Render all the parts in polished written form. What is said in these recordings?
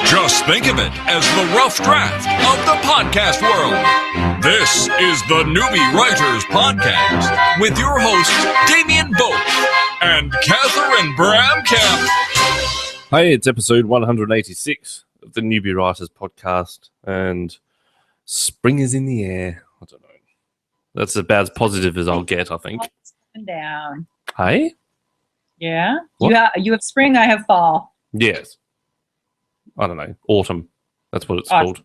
Just think of it as the rough draft of the podcast world. This is the Newbie Writers Podcast with your hosts, Damien Boat and Catherine Bramkamp. Hey, it's episode 186 of the Newbie Writers Podcast, and spring is in the air. I don't know. That's about as positive as I'll get, I think. Up and down. Hey? Yeah? What? You have spring, I have fall. Yes. I don't know. Autumn. That's what it's Autumn. called.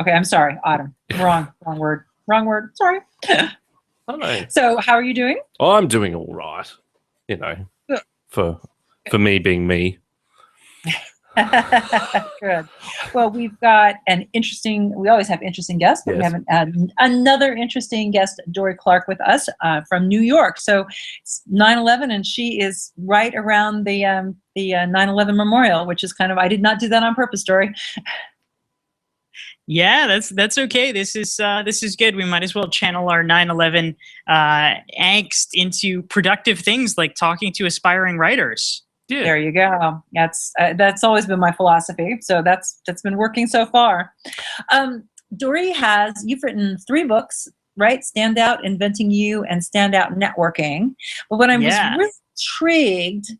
Okay, I'm sorry. Autumn. Wrong word. Wrong word. Sorry. I don't know. So, how are you doing? I'm doing all right. You know, for me being me. Good. Well, we've got we always have interesting guests, but Yes. we have another interesting guest, Dorie Clark, with us from New York. So it's 9/11, and she is right around the 9/11 memorial, which is kind of, I did not do that on purpose, Dorie. Yeah, that's okay. This is good. We might as well channel our 9/11 angst into productive things like talking to aspiring writers. Yeah. There you go. That's always been my philosophy. So that's been working so far. Dorie, you've written 3 books, right? Standout, Inventing You, and Standout Networking. But what I'm just really intrigued,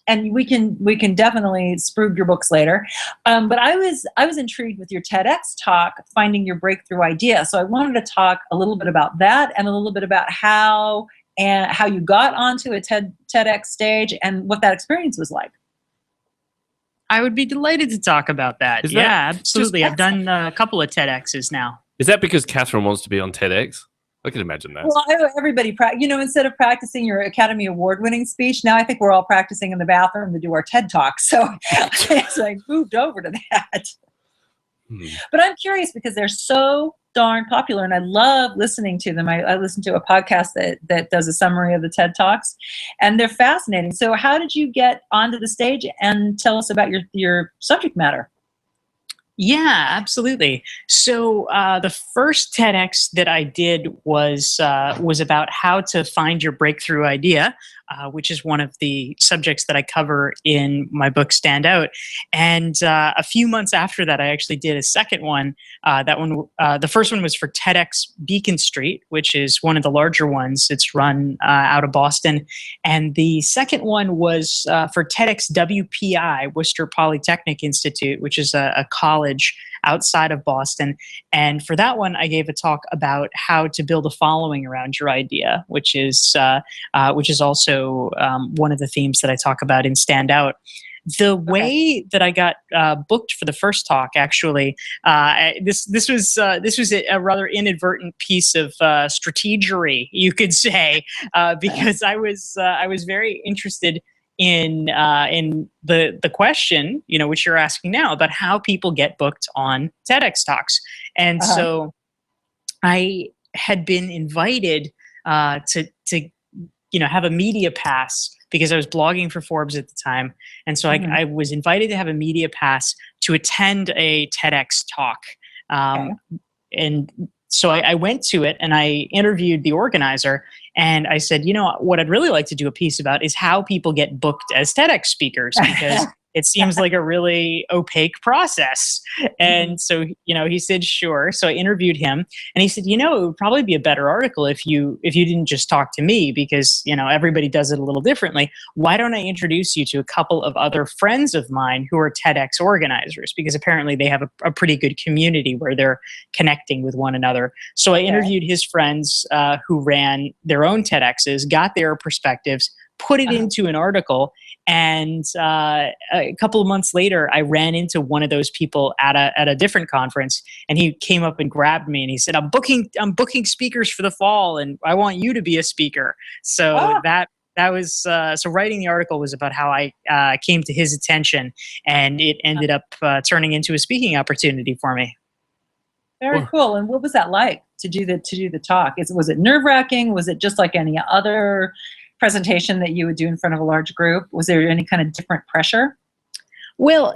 and we can definitely sproob your books later. But I was intrigued with your TEDx talk, Finding Your Breakthrough Idea. So I wanted to talk a little bit about that and a little bit about how you got onto a TEDx stage and what that experience was like. I would be delighted to talk about that. Absolutely. I've done a couple of TEDx's now. Is that because Catherine wants to be on TEDx? I can imagine that. Well, everybody, instead of practicing your Academy Award-winning speech, now I think we're all practicing in the bathroom to do our TED Talks. So I moved over to that. But I'm curious because they're so darn popular, and I love listening to them. I listen to a podcast that does a summary of the TED Talks, and they're fascinating. So how did you get onto the stage, and tell us about your subject matter? Yeah, absolutely. So the first TEDx that I did was about how to find your breakthrough idea, which is one of the subjects that I cover in my book, Stand Out. And a few months after that, I actually did a second one. The first one was for TEDx Beacon Street, which is one of the larger ones. It's run out of Boston. And the second one was for TEDx WPI, Worcester Polytechnic Institute, which is a college outside of Boston. And for that one, I gave a talk about how to build a following around your idea, which is also one of the themes that I talk about in Stand Out. The way that I got booked for the first talk, actually, this was a rather inadvertent piece of strategery, you could say, because I was very interested in the question, which you're asking now, about how people get booked on TEDx talks. And so I had been invited to have a media pass because I was blogging for Forbes at the time. And so I was invited to have a media pass to attend a TEDx talk. And so I went to it and I interviewed the organizer, and I said, what I'd really like to do a piece about is how people get booked as TEDx speakers, because it seems like a really opaque process. And so, he said, sure. So I interviewed him, and he said, it would probably be a better article if you didn't just talk to me, because, everybody does it a little differently. Why don't I introduce you to a couple of other friends of mine who are TEDx organizers? Because apparently they have a pretty good community where they're connecting with one another. So I interviewed his friends who ran their own TEDx's, got their perspectives, put it into an article. And a couple of months later, I ran into one of those people at a different conference, and he came up and grabbed me and he said, I'm booking speakers for the fall, and I want you to be a speaker. So that was so writing the article was about how I came to his attention, and it ended up turning into a speaking opportunity for me. Very cool. And what was that like to do the talk? Was it nerve-wracking? Was it just like any other presentation that you would do in front of a large group? Was there any kind of different pressure? Well,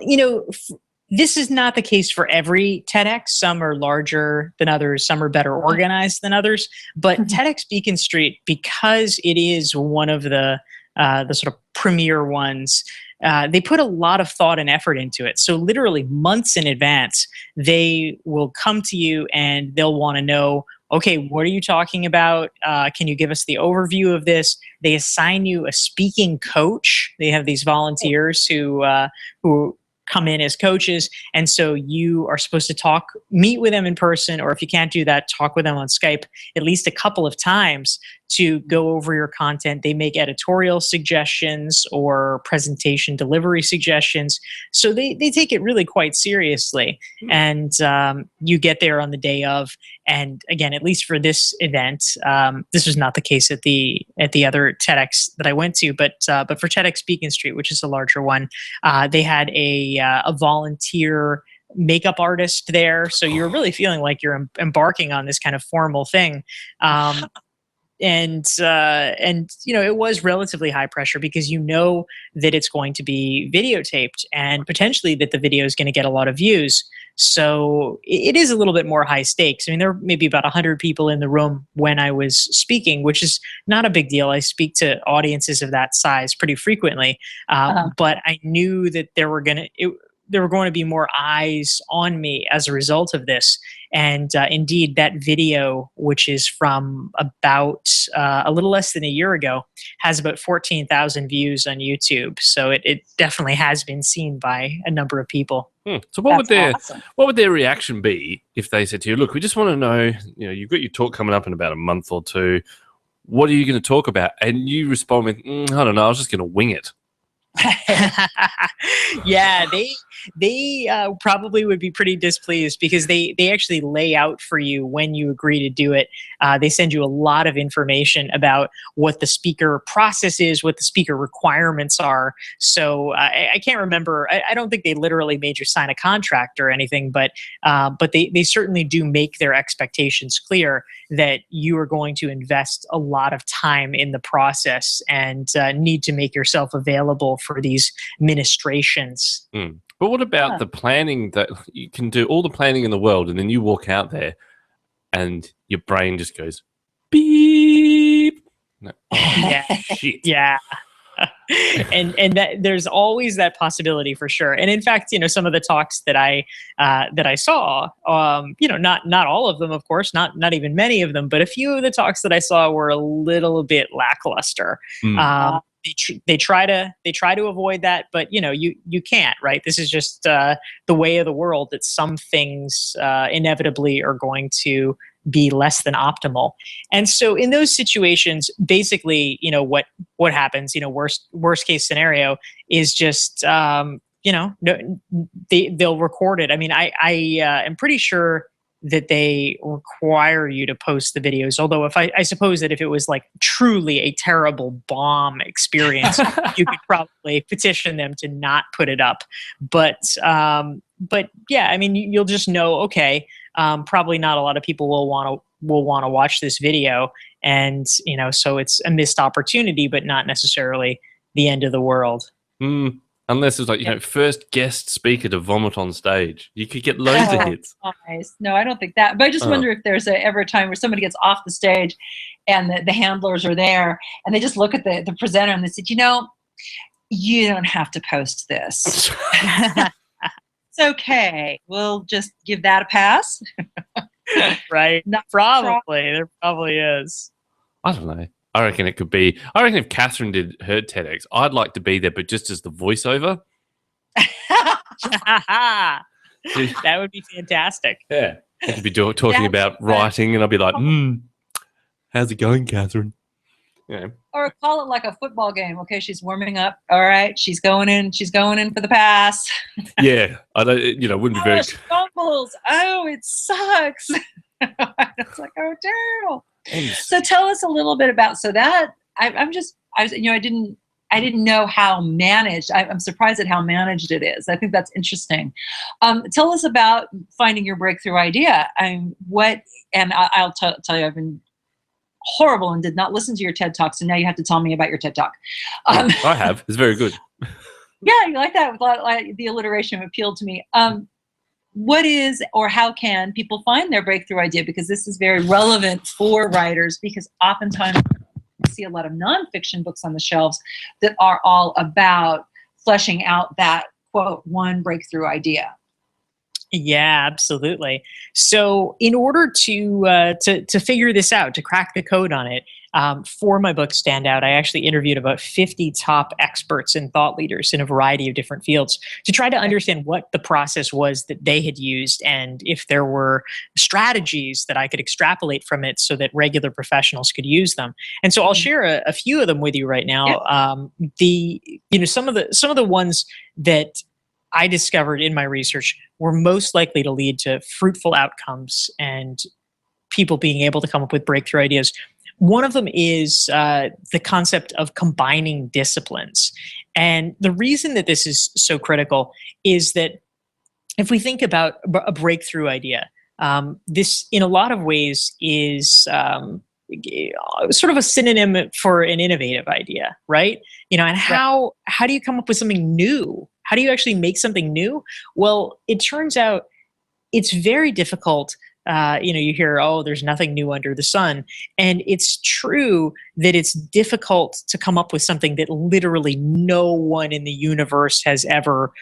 this is not the case for every TEDx. Some are larger than others. Some are better organized than others. But TEDx Beacon Street, because it is one of the the sort of premier ones, they put a lot of thought and effort into it. So literally months in advance, they will come to you and they'll want to know, okay, what are you talking about? Can you give us the overview of this? They assign you a speaking coach. They have these volunteers who come in as coaches. And so you are supposed to meet with them in person, or if you can't do that, talk with them on Skype at least a couple of times to go over your content. They make editorial suggestions or presentation delivery suggestions. So they take it really quite seriously. And you get there on the day of. And again, at least for this event, this was not the case at the other TEDx that I went to, but for TEDx Beacon Street, which is a larger one, they had a volunteer makeup artist there. So you're really feeling like you're embarking on this kind of formal thing. And it was relatively high pressure because that it's going to be videotaped and potentially that the video is going to get a lot of views. So it is a little bit more high stakes. I mean, there were maybe about 100 people in the room when I was speaking, which is not a big deal. I speak to audiences of that size pretty frequently, but I knew that there were going to be more eyes on me as a result of this. And indeed, that video, which is from about a little less than a year ago, has about 14,000 views on YouTube. So it definitely has been seen by a number of people. So what would their reaction be if they said to you, look, we just want to know, you've got your talk coming up in about a month or two. What are you going to talk about? And you respond with, I don't know, I was just going to wing it. Yeah, they probably would be pretty displeased because they actually lay out for you when you agree to do it. They send you a lot of information about what the speaker process is, what the speaker requirements are. So I can't remember. I don't think they literally made you sign a contract or anything, but they certainly do make their expectations clear that you are going to invest a lot of time in the process and need to make yourself available for these ministrations. But what about the planning that you can do all the planning in the world and then you walk out there and your brain just goes beep? No. Yeah. Shit. Yeah. and that there's always that possibility for sure. And in fact, some of the talks that I saw, not all of them, of course, not even many of them, but a few of the talks that I saw were a little bit lackluster. They try to avoid that, but you can't, right? This is just the way of the world, that some things inevitably are going to be less than optimal. And so in those situations, basically, what happens, worst case scenario is just, they'll record it. I mean, I am pretty sure that they require you to post the videos. Although I suppose that if it was like truly a terrible bomb experience, you could probably petition them to not put it up. But yeah, I mean, you'll just know, okay, probably not a lot of people will want to watch this video. And, so it's a missed opportunity, but not necessarily the end of the world. Unless it's like, first guest speaker to vomit on stage. You could get loads of hits. Nice. No, I don't think that. But I just wonder if there's ever a time where somebody gets off the stage and the handlers are there and they just look at the presenter and they said, you don't have to post this. It's okay. We'll just give that a pass. Right. Probably. There probably is. I don't know. I reckon it could be. I reckon if Catherine did her TEDx, I'd like to be there, but just as the voiceover. That would be fantastic. Yeah. I could be talking about writing, and I'd be like, how's it going, Catherine? Yeah. Or call it like a football game. Okay, she's warming up. All right, she's going in for the pass. Yeah. I don't, wouldn't be very. Fumbles. Oh, it sucks. It's like, oh, terrible. So tell us a little bit about that. I didn't know how managed. I'm surprised at how managed it is. I think that's interesting. Tell us about finding your breakthrough idea. And I'll tell you, I've been horrible and did not listen to your TED Talk. So now you have to tell me about your TED Talk. I have. It's very good. Yeah, you like that? Like the alliteration appealed to me. What is, or how can people find their breakthrough idea? Because this is very relevant for writers, because oftentimes see a lot of nonfiction books on the shelves that are all about fleshing out that quote one breakthrough idea. Yeah, absolutely. So, in order to figure this out, to crack the code on it, for my book Stand Out, I actually interviewed about 50 top experts and thought leaders in a variety of different fields to try to understand what the process was that they had used and if there were strategies that I could extrapolate from it so that regular professionals could use them. And so I'll share a few of them with you right now. Some of the ones that I discovered in my research were most likely to lead to fruitful outcomes and people being able to come up with breakthrough ideas. One of them is the concept of combining disciplines. And the reason that this is so critical is that if we think about a breakthrough idea, this in a lot of ways is sort of a synonym for an innovative idea, right? And how do you come up with something new? How do you actually make something new? Well, it turns out it's very difficult. You hear, oh, there's nothing new under the sun. And it's true that it's difficult to come up with something that literally no one in the universe has ever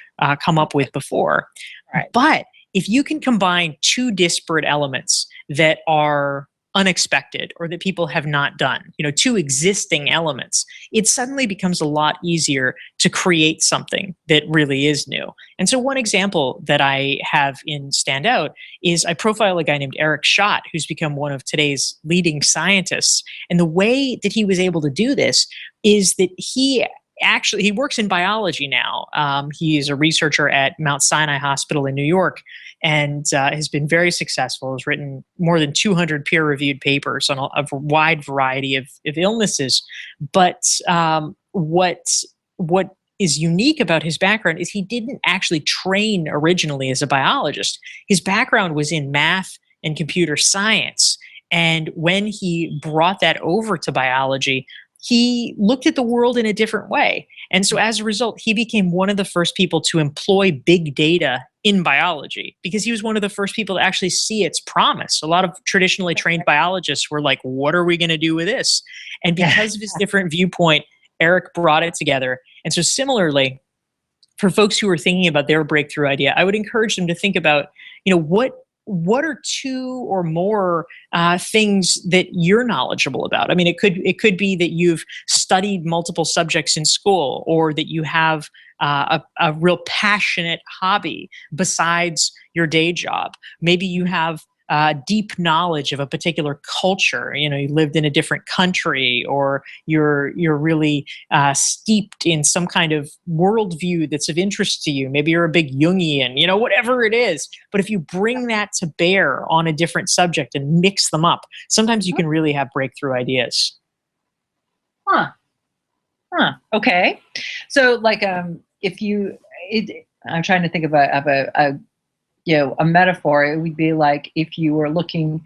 come up with before. Right. But if you can combine two disparate elements that are unexpected or that people have not done, two existing elements, it suddenly becomes a lot easier to create something that really is new. And so one example that I have in Stand Out is I profile a guy named Eric Schott, who's become one of today's leading scientists. And the way that he was able to do this is that he works in biology now. He is a researcher at Mount Sinai Hospital in New York and has been very successful, has written more than 200 peer-reviewed papers on a wide variety of illnesses. But what is unique about his background is he didn't actually train originally as a biologist. His background was in math and computer science. And when he brought that over to biology, he looked at the world in a different way. And so as a result, he became one of the first people to employ big data in biology because he was one of the first people to actually see its promise. A lot of traditionally trained biologists were like, what are we going to do with this? And because of his different viewpoint, Eric brought it together. And so similarly, for folks who are thinking about their breakthrough idea, I would encourage them to think about, what are two or more things that you're knowledgeable about? I mean, it could be that you've studied multiple subjects in school, or that you have a real passionate hobby besides your day job. Maybe you have deep knowledge of a particular culture. You lived in a different country, or you're really steeped in some kind of worldview that's of interest to you. Maybe you're a big Jungian, whatever it is. But if you bring that to bear on a different subject and mix them up, sometimes you can really have breakthrough ideas. Okay. So like, I'm trying to think of a metaphor. It would be like if you were looking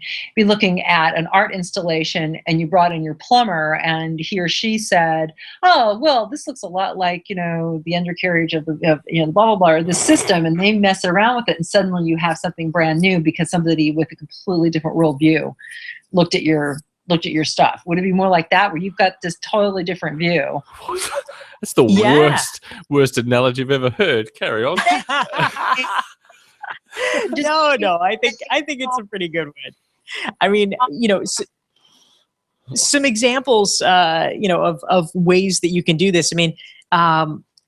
at an art installation and you brought in your plumber and he or she said, oh, well, this looks a lot like, the undercarriage of blah, blah, blah, or the system, and they mess around with it. And suddenly you have something brand new because somebody with a completely different worldview looked at your stuff. Would it be more like that, where you've got this totally different view? That's the worst analogy I've ever heard. Carry on. No, I think it's a pretty good one. I mean, some examples, of ways that you can do this. I mean,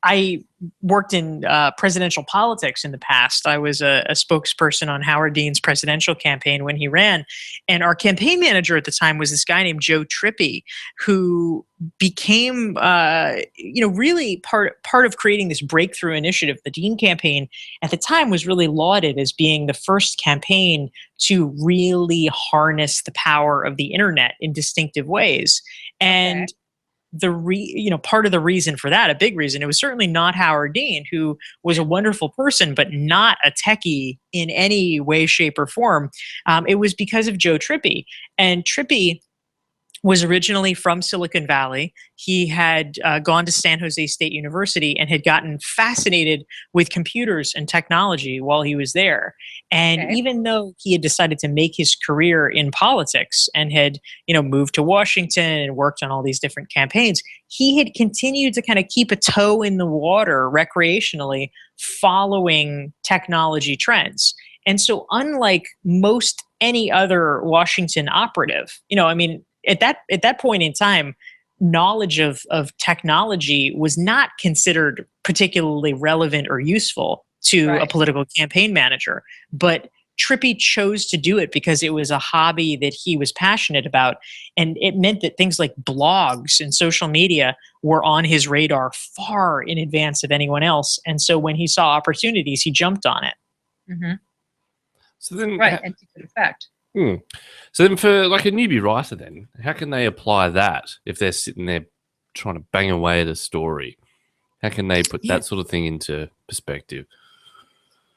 I worked in presidential politics in the past. I was a spokesperson on Howard Dean's presidential campaign when he ran. And our campaign manager at the time was this guy named Joe Trippi, who became, really part of creating this breakthrough initiative. The Dean campaign at the time was really lauded as being the first campaign to really harness the power of the internet in distinctive ways. And part of the reason for that, a big reason, it was certainly not Howard Dean, who was a wonderful person, but not a techie in any way, shape, or form. It was because of Joe Trippi. And Trippi was originally from Silicon Valley. He had gone to San Jose State University and had gotten fascinated with computers and technology while he was there. And Okay. even though he had decided to make his career in politics and had, moved to Washington and worked on all these different campaigns, he had continued to kind of keep a toe in the water recreationally, following technology trends. And so unlike most any other Washington operative, at that point in time, knowledge of technology was not considered particularly relevant or useful to a Right. political campaign manager. But Trippy chose to do it because it was a hobby that he was passionate about. And it meant that things like blogs and social media were on his radar far in advance of anyone else. And so when he saw opportunities, he jumped on it. Mm-hmm. So then, Right, and to good effect. So then, for like a newbie writer, then how can they apply that if they're sitting there trying to bang away at a story? How can they put that sort of thing into perspective?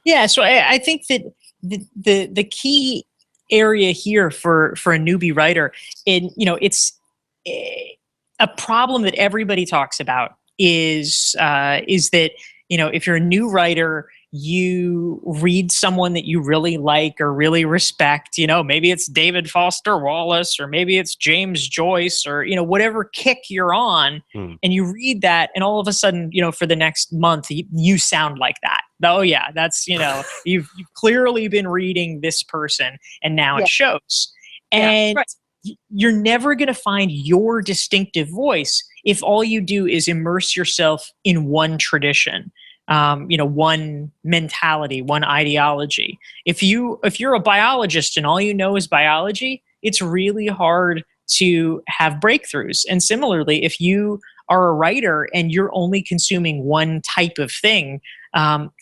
Yeah, so I think that the key area here for a newbie writer, it's a problem that everybody talks about is that if you're a new writer, you read someone that you really like or really respect, maybe it's David Foster Wallace or maybe it's James Joyce or, whatever kick you're on, and you read that and all of a sudden, for the next month, you sound like that. Oh yeah, that's, you've clearly been reading this person and now it shows. And you're never going to find your distinctive voice if all you do is immerse yourself in one tradition. One mentality, one ideology. If you're a biologist and all you know is biology, it's really hard to have breakthroughs. And similarly, if you are a writer and you're only consuming one type of thing,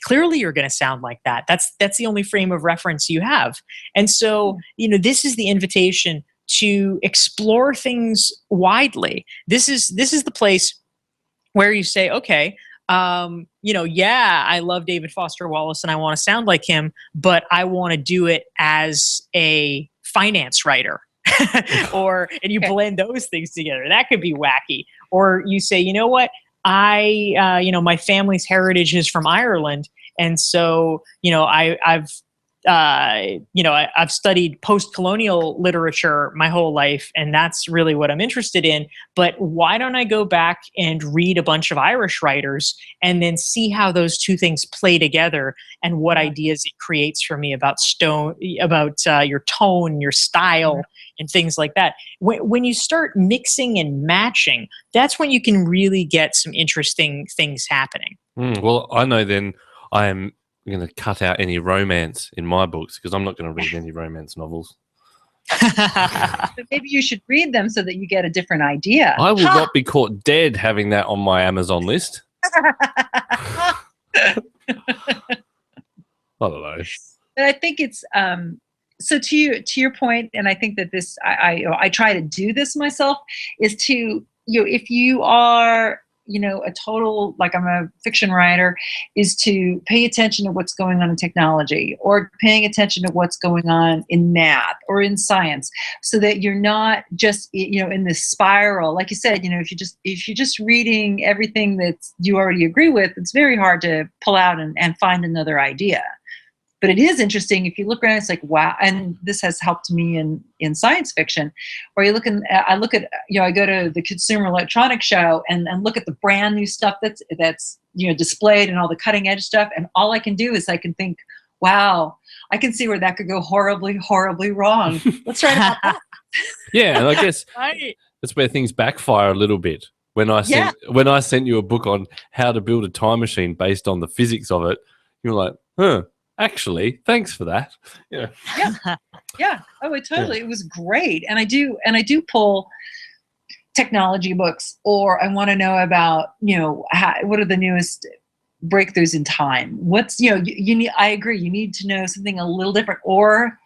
clearly you're going to sound like that. That's the only frame of reference you have. And so, this is the invitation to explore things widely. This is the place where you say, okay, I love David Foster Wallace and I want to sound like him, but I want to do it as a finance writer. And you blend those things together. That could be wacky. Or you say, you know what? My family's heritage is from Ireland. And so, I've studied post-colonial literature my whole life, and that's really what I'm interested in. But why don't I go back and read a bunch of Irish writers and then see how those two things play together and what ideas it creates for me about your tone, your style, and things like that. When you start mixing and matching, that's when you can really get some interesting things happening. Well, I know then I'm going to cut out any romance in my books because I'm not going to read any romance novels. But maybe you should read them so that you get a different idea. I will not be caught dead having that on my Amazon list. I don't know. But I think it's so to your point, and I think that this I try to do this myself, is to if you are a total, like I'm a fiction writer, is to pay attention to what's going on in technology or paying attention to what's going on in math or in science, so that you're not just, in this spiral. Like you said, if you're just reading everything that you already agree with, it's very hard to pull out and find another idea. But it is interesting if you look around. It's like, wow, and this has helped me in science fiction, where I go to the Consumer Electronics Show and look at the brand new stuff that's displayed and all the cutting edge stuff, and all I can do is I can think, wow, I can see where that could go horribly, horribly wrong. Let's write about that. Yeah, and I guess that's where things backfire a little bit. When I sent you a book on how to build a time machine based on the physics of it, you're like, actually, thanks for that. Yeah. Oh, it was great. And I do pull technology books, or I want to know about, what are the newest breakthroughs in time? What's, you need, I agree. You need to know something a little different, or,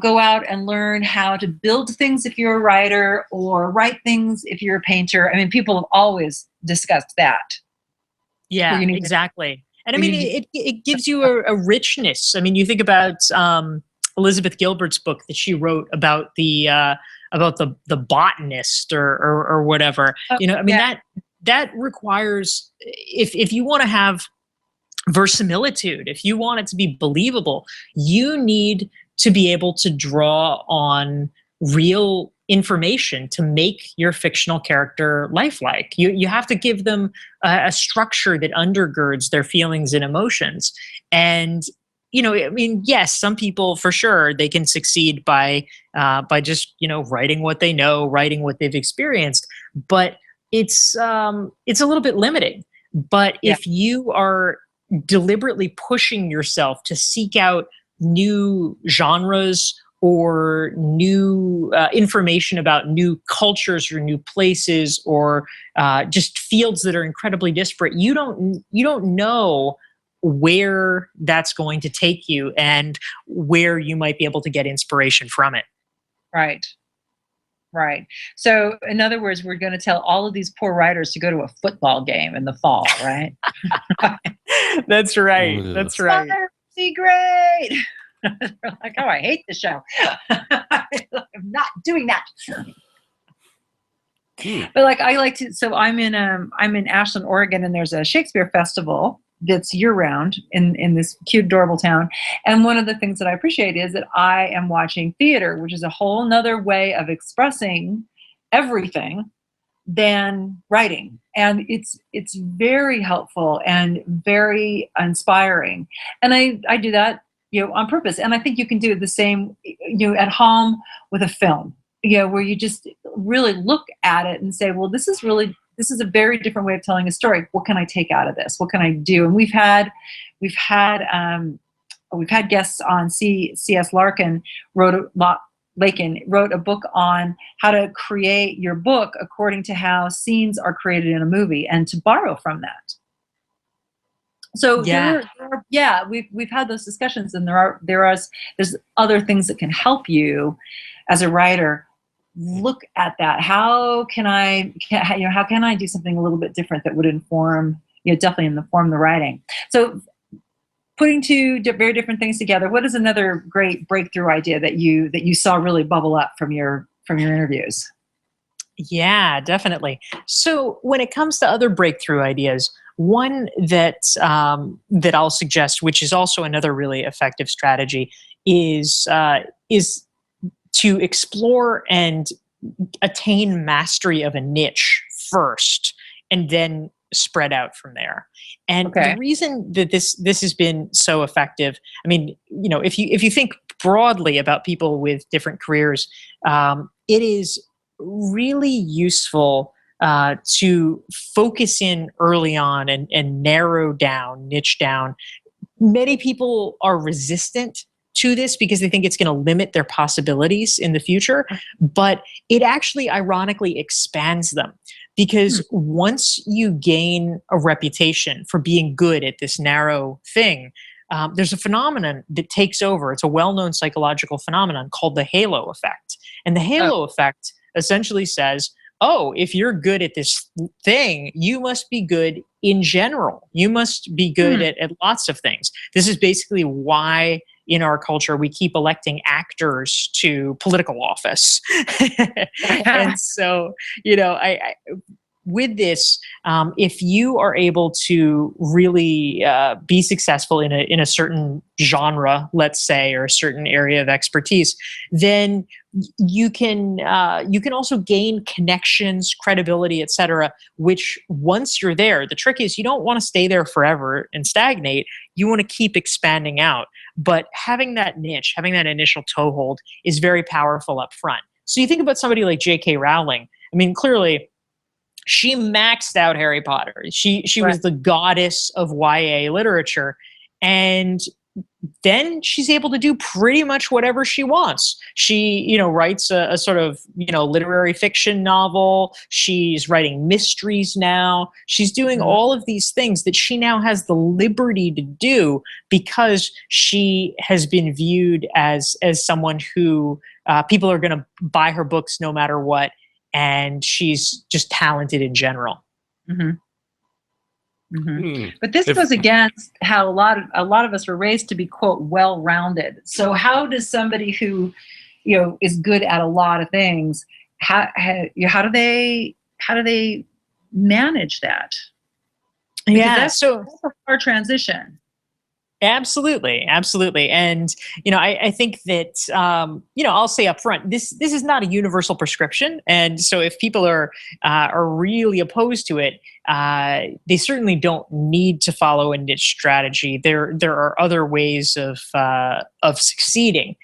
go out and learn how to build things if you're a writer, or write things if you're a painter. I mean, people have always discussed that. Yeah, exactly. And I mean, it gives you a richness. I mean, you think about Elizabeth Gilbert's book that she wrote about the botanist or whatever. That requires, if you want to have verisimilitude, if you want it to be believable, you need to be able to draw on real information to make your fictional character lifelike. You have to give them a structure that undergirds their feelings and emotions. And yes, some people for sure they can succeed by just writing what they know, writing what they've experienced, but it's a little bit limiting. But if you are deliberately pushing yourself to seek out new genres or new information about new cultures or new places or just fields that are incredibly disparate, you don't know where that's going to take you and where you might be able to get inspiration from it. Right. So in other words, we're going to tell all of these poor writers to go to a football game in the fall, right? That's right. That's right. See, great. They're like, oh, I hate the show. I'm not doing that. But I'm in Ashland, Oregon, and there's a Shakespeare festival that's year round in this cute, adorable town. And one of the things that I appreciate is that I am watching theater, which is a whole nother way of expressing everything than writing. And it's very helpful and very inspiring. And I do that, on purpose. And I think you can do the same, at home with a film, where you just really look at it and say, well, this is a very different way of telling a story. What can I take out of this? What can I do? And we've had guests on. C.S. Larkin wrote a book on how to create your book according to how scenes are created in a movie and to borrow from that. So we've had those discussions, and there's other things that can help you as a writer. Look at that. How can I do something a little bit different that would inform, definitely inform the writing? So putting two very different things together. What is another great breakthrough idea that you saw really bubble up from your interviews? Yeah, definitely. So when it comes to other breakthrough ideas, one that I'll suggest, which is also another really effective strategy, is to explore and attain mastery of a niche first, and then spread out from there. And the reason that this has been so effective, I mean, if you think broadly about people with different careers, it is really useful to focus in early on and narrow down, niche down. Many people are resistant to this because they think it's going to limit their possibilities in the future, but it actually ironically expands them. Because once you gain a reputation for being good at this narrow thing, there's a phenomenon that takes over. It's a well-known psychological phenomenon called the halo effect. And the halo effect essentially says, oh, if you're good at this thing, you must be good in general. You must be good at lots of things. This is basically why in our culture we keep electing actors to political office. And so, with this, if you are able to really be successful in a certain genre, let's say, or a certain area of expertise, then you can also gain connections, credibility, etc. Which once you're there, the trick is you don't want to stay there forever and stagnate. You want to keep expanding out. But having that niche, having that initial toehold, is very powerful up front. So you think about somebody like J.K. Rowling. I mean, clearly, she maxed out Harry Potter. She was the goddess of YA literature. And then she's able to do pretty much whatever she wants. She, writes a sort of, literary fiction novel. She's writing mysteries now. She's doing all of these things that she now has the liberty to do because she has been viewed as someone who people are going to buy her books no matter what. And she's just talented in general. But this goes against how a lot of us were raised to be, quote, well-rounded. So how does somebody who, is good at a lot of things, how do they manage that? Because that's a hard transition. Absolutely. And, I think that, I'll say up front, this is not a universal prescription. And so if people are really opposed to it, they certainly don't need to follow a niche strategy. There are other ways of succeeding,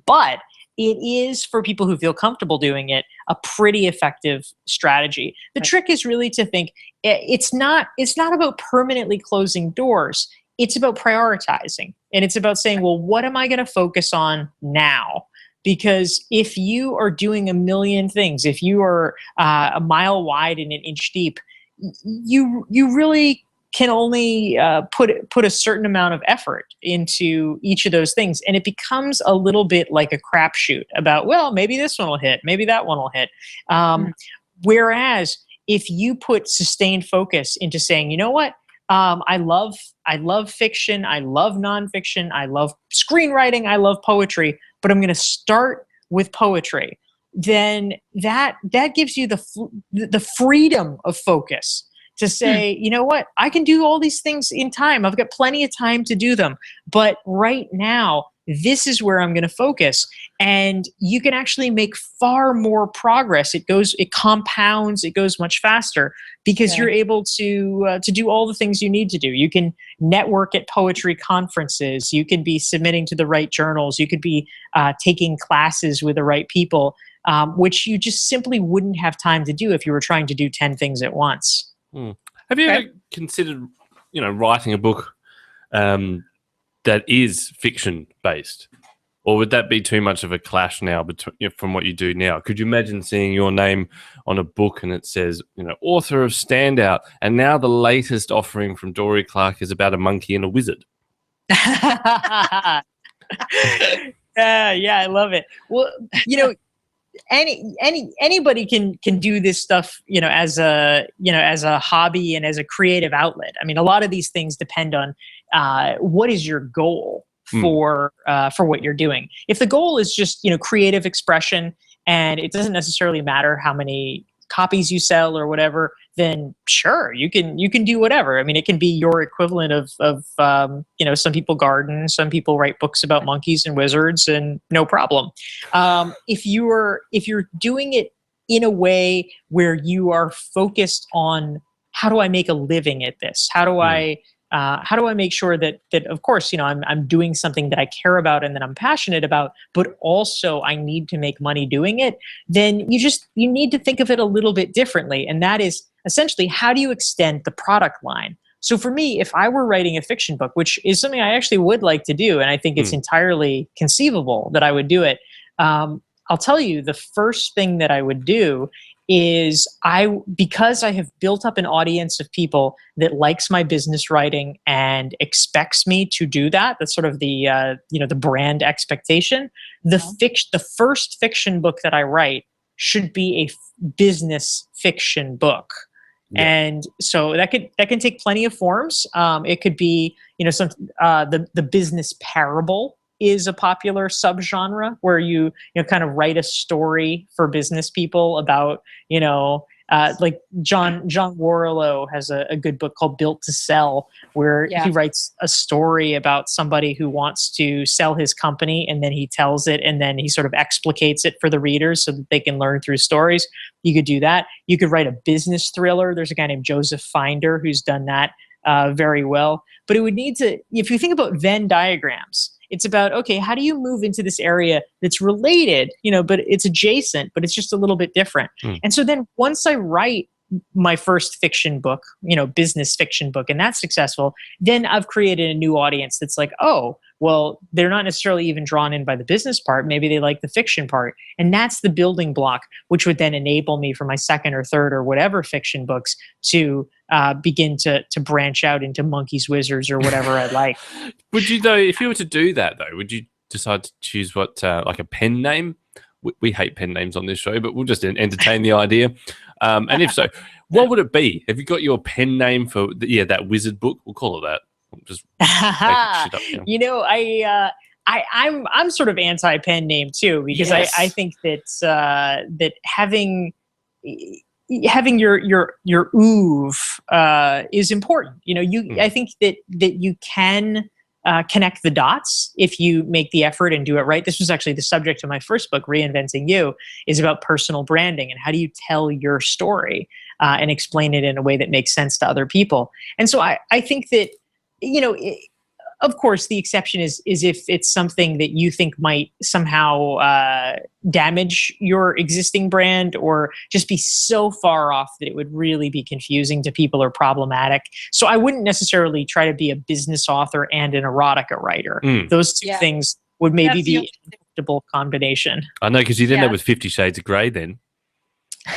but it is, for people who feel comfortable doing it, a pretty effective strategy. The trick is really to think it's not about permanently closing doors. It's about prioritizing, and it's about saying, well, what am I going to focus on now? Because if you are doing a million things, if you are a mile wide and an inch deep, you really can only put a certain amount of effort into each of those things. And it becomes a little bit like a crapshoot about, well, maybe this one will hit, maybe that one will hit. Whereas if you put sustained focus into saying, you know what, I love fiction, I love nonfiction, I love screenwriting, I love poetry, but I'm going to start with poetry. Then that gives you the freedom of focus to say, you know what, I can do all these things in time. I've got plenty of time to do them. But right now, this is where I'm going to focus. And you can actually make far more progress. It compounds, it goes much faster because you're able to do all the things you need to do. You can network at poetry conferences. You can be submitting to the right journals. You could be taking classes with the right people, which you just simply wouldn't have time to do if you were trying to do 10 things at once. Have you ever considered, writing a book that is fiction based, or would that be too much of a clash now from what you do now? Could you imagine seeing your name on a book and it says, author of Standout, and now the latest offering from Dorie Clark is about a monkey and a wizard? Yeah, I love it. Well, anybody can do this stuff, as a hobby and as a creative outlet. I mean, a lot of these things depend on what is your goal for what you're doing. If the goal is just creative expression, and it doesn't necessarily matter how many copies you sell or whatever, then sure, you can do whatever. I mean, it can be your equivalent of some people garden, some people write books about monkeys and wizards, and no problem. If you're doing it in a way where you are focused on, how do I make a living at this? How do I make sure that of course, I'm doing something that I care about and that I'm passionate about, but also I need to make money doing it, then you need to think of it a little bit differently. And that is essentially, how do you extend the product line? So for me, if I were writing a fiction book, which is something I actually would like to do, and I think it's entirely conceivable that I would do it, I'll tell you, the first thing that I would do is because I have built up an audience of people that likes my business writing and expects me to do that. That's sort of the the brand expectation. The first fiction book that I write should be a business fiction book. Yeah. And so that can take plenty of forms. It could be, the business parable is a popular subgenre where you kind of write a story for business people about, like John Warlow has a good book called Built to Sell, where he writes a story about somebody who wants to sell his company, and then he tells it, and then he sort of explicates it for the readers so that they can learn through stories. You could do that. You could write a business thriller. There's a guy named Joseph Finder who's done that very well. But it would need to, if you think about Venn diagrams, it's about, okay, how do you move into this area that's related, but it's adjacent, but it's just a little bit different. And so then once I write my first fiction book, business fiction book, and that's successful, then I've created a new audience that's like, oh, well, they're not necessarily even drawn in by the business part. Maybe they like the fiction part. And that's the building block, which would then enable me for my second or third or whatever fiction books to begin to branch out into monkeys, wizards, or whatever I like. Would you, though, if you were to do that, though, would you decide to choose like a pen name? We hate pen names on this show, but we'll just entertain the idea. And if so, What would it be? Have you got your pen name for that wizard book? We'll call it that. We'll just make shit up, You know, I'm sort of anti-pen name too, because Yes. I think that that having your oeuvre is important. You know, I think that you can connect the dots if you make the effort and do it right. This was actually the subject of my first book, Reinventing You, is about personal branding and how do you tell your story and explain it in a way that makes sense to other people. And so I think that, you know, of course, the exception is if it's something that you think might somehow damage your existing brand or just be so far off that it would really be confusing to people or problematic. So I wouldn't necessarily try to be a business author and an erotica writer. Those two things would maybe be an acceptable combination. I know, because you didn't know with 50 Shades of Grey then.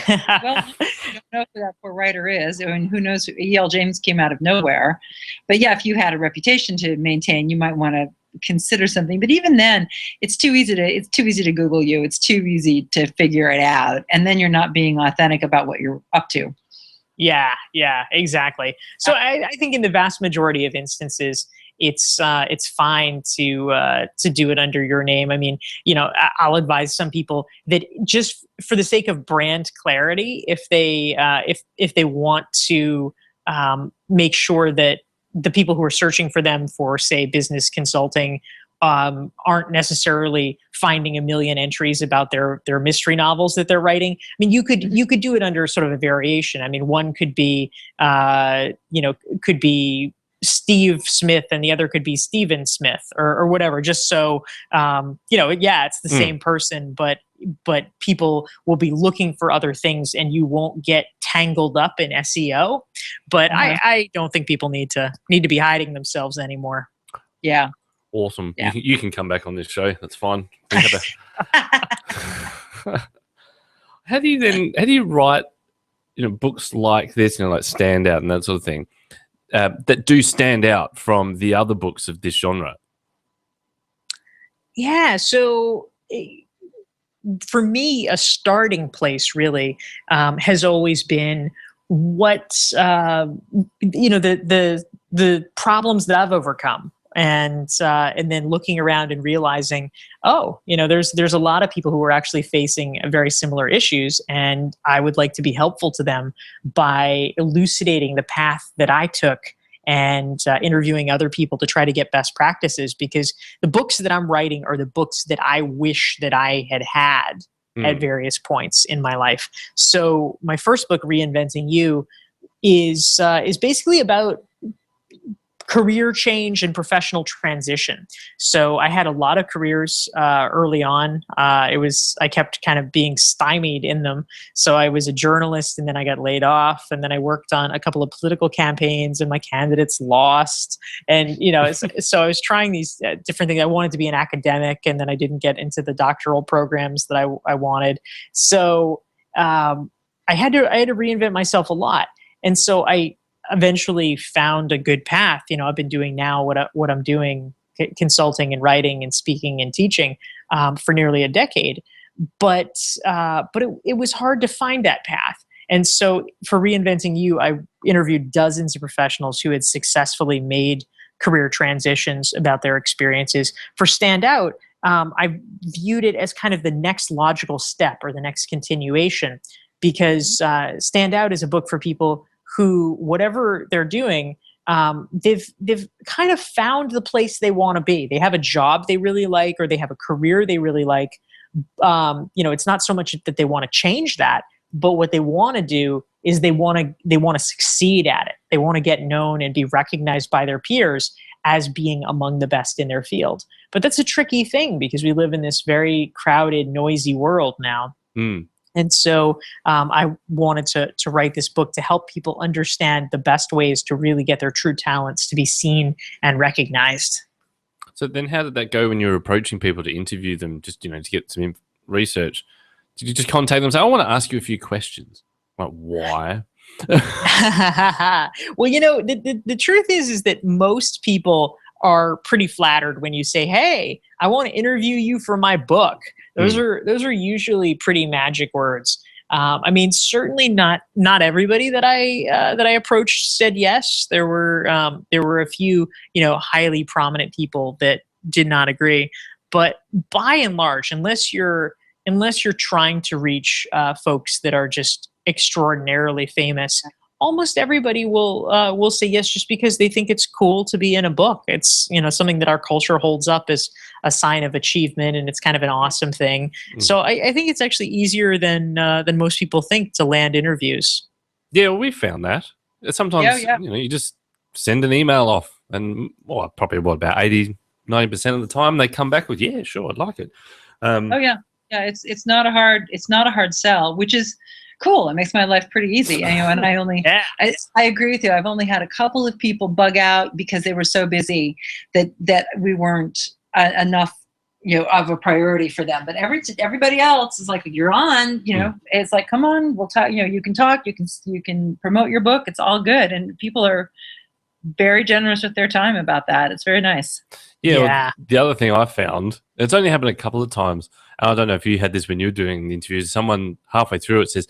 Well, you don't know who that poor writer is. I mean, who knows? E.L. James came out of nowhere. But yeah, if you had a reputation to maintain, you might want to consider something. But even then, it's too easy to Google you. It's too easy to figure it out. And then you're not being authentic about what you're up to. Yeah, exactly. So I think in the vast majority of instances, it's fine to do it under your name. I mean, you know, I'll advise some people that just for the sake of brand clarity, if they want to make sure that the people who are searching for them for, say, business consulting aren't necessarily finding a million entries about their mystery novels that they're writing. I mean, you could do it under sort of a variation. I mean, one could be could be Steve Smith and the other could be Steven Smith or whatever, just so it's the same person, but people will be looking for other things and you won't get tangled up in SEO. But I don't think people need to be hiding themselves anymore. Yeah. Awesome. Yeah. You can come back on this show. That's fine. How do you write, books like this, like Stand Out and that sort of thing, that do stand out from the other books of this genre? Yeah. So for me, a starting place really has always been what, the problems that I've overcome. And then looking around and realizing, there's a lot of people who are actually facing very similar issues, and I would like to be helpful to them by elucidating the path that I took and interviewing other people to try to get best practices. Because the books that I'm writing are the books that I wish that I had at various points in my life. So my first book, Reinventing You, is basically about career change and professional transition. So I had a lot of careers early on. I kept kind of being stymied in them. So I was a journalist, and then I got laid off, and then I worked on a couple of political campaigns, and my candidates lost. And so I was trying these different things. I wanted to be an academic, and then I didn't get into the doctoral programs that I wanted. So I had to reinvent myself a lot, and so I eventually found a good path. I've been doing now what I'm doing, consulting and writing and speaking and teaching for nearly a decade. But it was hard to find that path. And so for Reinventing You, I interviewed dozens of professionals who had successfully made career transitions about their experiences. For Stand Out, I viewed it as kind of the next logical step or the next continuation, because Stand Out is a book for people who, whatever they're doing, they've kind of found the place they want to be. They have a job they really like, or they have a career they really like. It's not so much that they want to change that, but what they want to do is they want to succeed at it. They want to get known and be recognized by their peers as being among the best in their field. But that's a tricky thing, because we live in this very crowded, noisy world now. And so I wanted to write this book to help people understand the best ways to really get their true talents to be seen and recognized. So then how did that go when you were approaching people to interview them, just, to get some research? Did you just contact them and say, I want to ask you a few questions? Like, why? Well, the truth is that most people are pretty flattered when you say, hey, I want to interview you for my book. Those are usually pretty magic words. I mean, certainly not everybody that I approached said yes. There were a few, highly prominent people that did not agree. But by and large, unless you're trying to reach folks that are just extraordinarily famous, almost everybody will say yes, just because they think it's cool to be in a book. It's something that our culture holds up as a sign of achievement, and it's kind of an awesome thing. So I think it's actually easier than most people think to land interviews. Yeah, well, we found that. Sometimes you just send an email off, and probably about 80-90% of the time they come back with, yeah, sure, I'd like it. It's not a hard sell, which is cool. It makes my life pretty easy. And I agree with you. I've only had a couple of people bug out because they were so busy that we weren't enough, of a priority for them. But everybody else is like, you're on, it's like, come on, we'll talk. You can talk, you can promote your book. It's all good, and people are very generous with their time about that. It's very nice. Yeah. Well, the other thing I found, it's only happened a couple of times. I don't know if you had this when you were doing the interviews. Someone halfway through it says,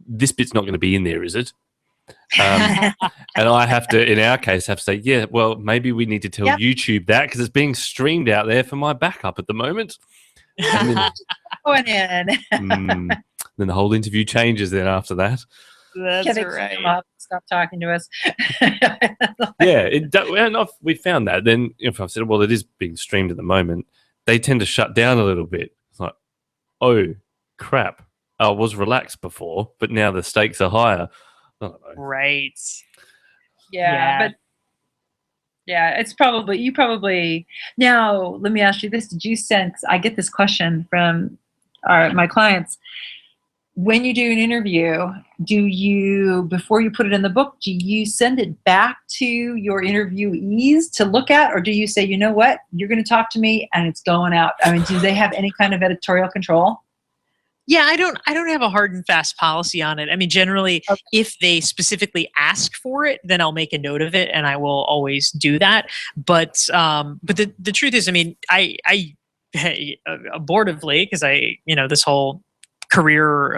"This bit's not going to be in there, is it?" And I have to, in our case, have to say, "Yeah, well, maybe we need to tell YouTube that because it's being streamed out there for my backup at the moment." And then, then the whole interview changes. Then after that, that's right. Stop talking to us. We found that. Then if I've said, well, it is being streamed at the moment, they tend to shut down a little bit. It's like, oh crap, I was relaxed before, but now the stakes are higher. I don't know. Right. But it's probably now. Let me ask you this: did you sense? I get this question from my clients. When you do an interview, before you put it in the book, do you send it back to your interviewees to look at, or do you say, you know what, you're going to talk to me and it's going out? I mean, do they have any kind of editorial control? Yeah, I don't have a hard and fast policy on it. I mean, generally, if they specifically ask for it, then I'll make a note of it, and I will always do that. But the truth is, I mean, I abortively, because this whole career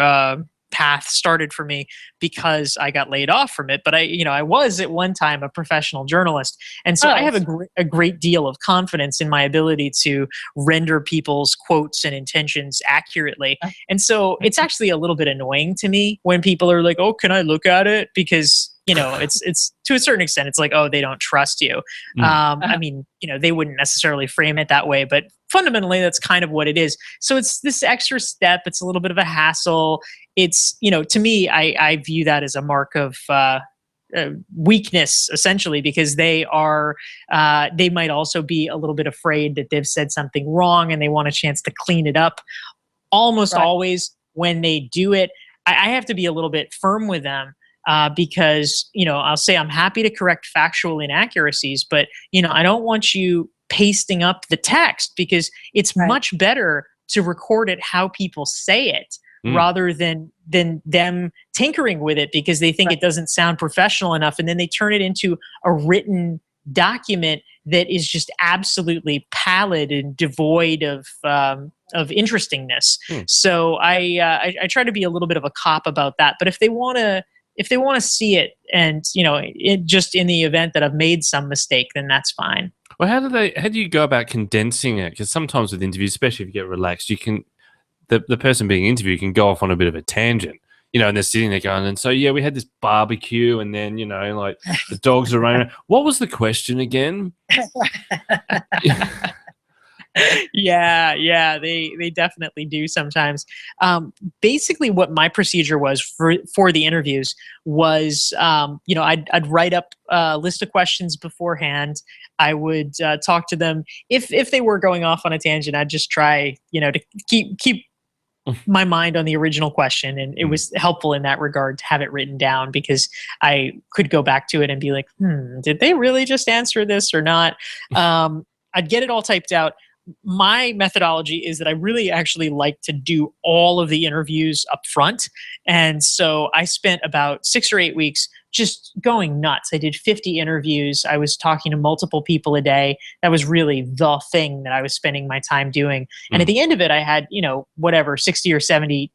path started for me because I got laid off from it. But I was at one time a professional journalist. And so I have a great deal of confidence in my ability to render people's quotes and intentions accurately. And so it's actually a little bit annoying to me when people are like, oh, can I look at it? Because it's to a certain extent, it's like, oh, they don't trust you. I mean, they wouldn't necessarily frame it that way, but fundamentally that's kind of what it is. So it's this extra step. It's a little bit of a hassle. It's, to me, I view that as a mark of weakness, essentially, because they might also be a little bit afraid that they've said something wrong and they want a chance to clean it up. Almost always when they do it, I have to be a little bit firm with them. Because, I'll say I'm happy to correct factual inaccuracies, but, I don't want you pasting up the text, because it's much better to record it how people say it rather than them tinkering with it because they think it doesn't sound professional enough. And then they turn it into a written document that is just absolutely pallid and devoid of interestingness. So I try to be a little bit of a cop about that. But if they want to see it and, just in the event that I've made some mistake, then that's fine. Well, how do you go about condensing it? Because sometimes with interviews, especially if you get relaxed, you can, the person being interviewed can go off on a bit of a tangent, and they're sitting there going, and so, yeah, we had this barbecue and then, like the dogs are running. What was the question again? Yeah, they definitely do sometimes. Basically what my procedure was for the interviews was, I'd write up a list of questions beforehand. I would talk to them. If they were going off on a tangent, I'd just try, to keep my mind on the original question. And it was helpful in that regard to have it written down, because I could go back to it and be like, did they really just answer this or not? I'd get it all typed out. My methodology is that I really actually like to do all of the interviews up front. And so I spent about 6 or 8 weeks just going nuts. I did 50 interviews. I was talking to multiple people a day. That was really the thing that I was spending my time doing. And at the end of it, I had, 60 or 70